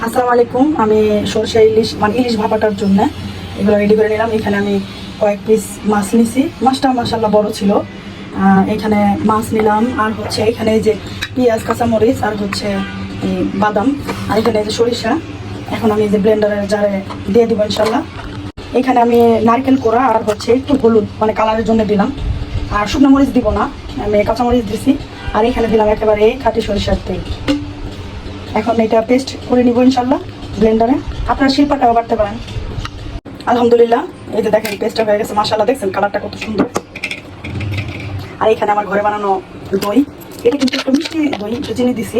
আসসালামু আলাইকুম। আমি সরষে ইলিশ ইলিশ ভাপাটার জন্য এগুলো রেডি করে নিলাম। এখানে আমি কয়েক পিস মাছ নিছি। মাছটা মাশাআল্লাহ বড় ছিল। এখানে মাছ নিলাম, আর হচ্ছে এখানে এই যে পেঁয়াজ, কাঁচামরিচ, আর হচ্ছে এই বাদাম, আর এখানে এই যে সরিষা। এখন আমি এই যে ব্লেন্ডারের জারে দিয়ে দিব ইনশাল্লাহ। এখানে আমি নারকেল কোড়া আর হচ্ছে একটু হলুদ কালারের জন্য দিলাম, আর শুকনো মরিচ দিব না, আমি কাঁচামরিচ দিছি। আর এখানে দিলাম একেবারে খাঁটি সরিষার তেল। এখন এটা পেস্ট করে নিব ইনশাল্লাহ ব্লেন্ডারে। আপনারা শিল্পাটাও বাড়তে পারেন। আলহামদুলিল্লাহ, এই যে দেখেন পেস্টটা হয়ে গেছে। মাশাআল্লাহ, দেখছেন কালারটা কত সুন্দর। আর এখানে আমার ঘরে বানানো দই, এটা কিন্তু একটু মিষ্টি দই, একটু চিনি দিছি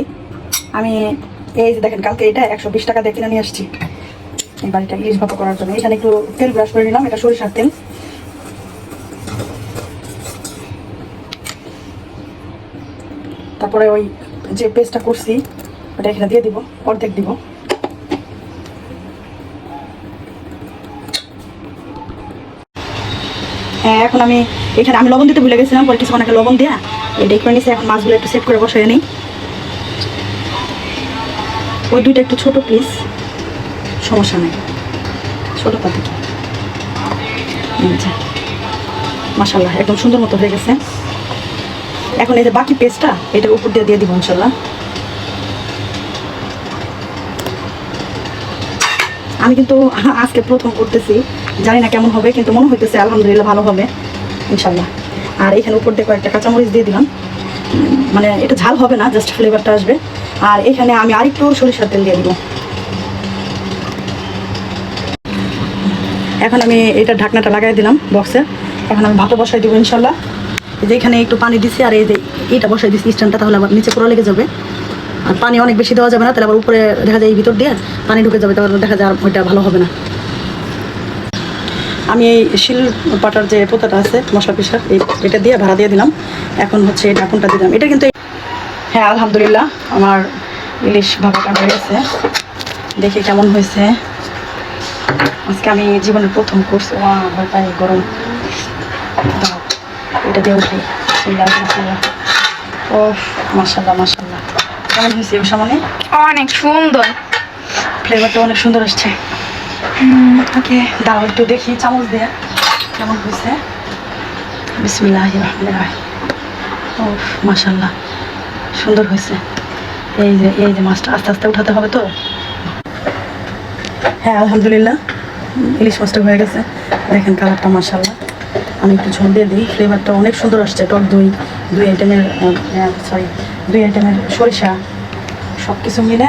আমি। এই যে দেখেন কালকে এটা 120 টাকা দিয়ে কিনে নিয়ে আসছি এই বাড়িটা ইলিশ ভাপা করার জন্য। এখানে একটু তেল ব্রাশ করে নিলাম, এটা সরিষার তেল। তারপরে ওই যে পেস্টটা করছি ওটা এখানে দিয়ে দিব, অর্ধেক দিব। হ্যাঁ, এখন আমি এখানে লবণ দিতে ভুলে গেছিলাম, পরে কিছুক্ষণ আগে লবণ দিয়া এটা করে নিচ্ছি। এখন মাছগুলো একটু সেট করে বসাই নিই। ওই দুইটা একটু ছোট পিস, সমস্যা নেই, ছোট পাতি। মাশাআল্লাহ, একদম সুন্দর মতো হয়ে গেছে। এখন এই যে বাকি পেস্টটা এটার উপর দিয়ে দিব ইনশাল্লাহ। আমি কিন্তু আজকে প্রথম করতেছি, জানি না কেমন হবে, কিন্তু মনে হইতেছে আলহামদুলিল্লাহ ভালো হবে ইনশাল্লাহ। আর এখানে উপর দিয়ে কয়েকটা কাঁচামরিচ দিয়ে দিলাম, এটা ঝাল হবে না, জাস্ট ফ্লেভারটা আসবে। আর এখানে আমি আরেকটু সরিষার তেল দিয়ে দিব। এখন আমি এটা ঢাকনাটা লাগাই দিলাম বক্সে। এখন আমি ভাতও বসাই দিব ইনশাল্লাহ। এই যে এখানে একটু পানি দিচ্ছি, আর এই যে এইটা বসাই দিচ্ছি স্ট্যান্ডটা, তাহলে আবার নিচে পুরো লেগে যাবে। আর পানি অনেক বেশি দেওয়া যাবে না, তাহলে আবার উপরে দেখা যায় এই ভিতর দিয়ে পানি ঢুকে যাবে, তাহলে দেখা যায় আর ওইটা ভালো হবে না। আমি এই শিল পাটার যে পোতাটা আছে মশলা পিসার, এটা দিয়ে ভাড়া দিয়ে দিলাম। এখন হচ্ছে এই ঢাকনটা দিলাম। এটা কিন্তু হ্যাঁ, আলহামদুলিল্লাহ আমার ইলিশ ভাপাটা হয়ে গেছে। দেখি কেমন হয়েছে। আজকে আমি জীবনের প্রথম করছি। ভয় পাই গরম। এটা দিয়ে উঠি। ও মাশাআল্লাহ মাশাআল্লাহ, কেমন হয়েছে ওর সামনে? অনেক সুন্দর, ফ্লেভারটা অনেক সুন্দর আসছে। ওকে, দাও একটু দেখি চামচ দিয়ে কেমন হয়েছে। বিসমিল্লাহির রহমানির রহিম। ও মাশাআল্লাহ, সুন্দর হয়েছে। এই যে মাছটা আস্তে আস্তে উঠাতে হবে তো। হ্যাঁ, আলহামদুলিল্লাহ ইলিশ মাছটা হয়ে গেছে। দেখেন কালারটা মাশাআল্লাহ। আমি একটু ঝোল দিয়ে দিই, ফ্লেভারটা অনেক সুন্দর আসছে। টক দই, দুই আইটেমের সরিষা, সব কিছু মিলে